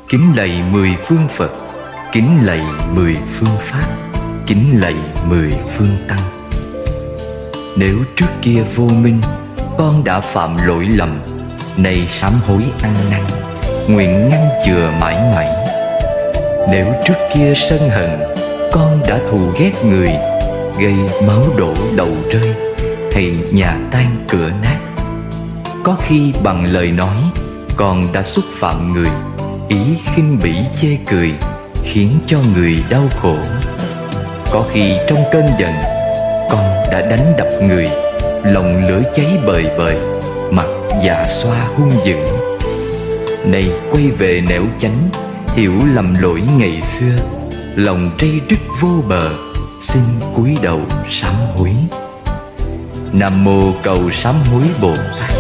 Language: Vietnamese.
Kính lạy 10 phương Phật, kính lạy 10 phương Pháp, kính lạy 10 phương Tăng. Nếu trước kia vô minh, con đã phạm lỗi lầm, nay sám hối ăn năn, nguyện ngăn chừa mãi mãi. Nếu trước kia sân hận, con đã thù ghét người, gây máu đổ đầu rơi, hay nhà tan cửa nát. Có khi bằng lời nói, con đã xúc phạm người, ý khinh bỉ chê cười, khiến cho người đau khổ. Có khi trong cơn giận, con đã đánh đập người, lòng lửa cháy bời bời, mặt dạ xoa hung dữ. Nay quay về nẻo chánh, hiểu lầm lỗi ngày xưa, lòng trây rứt vô bờ, xin cúi đầu sám hối. Nam mô cầu sám hối Bồ Tát.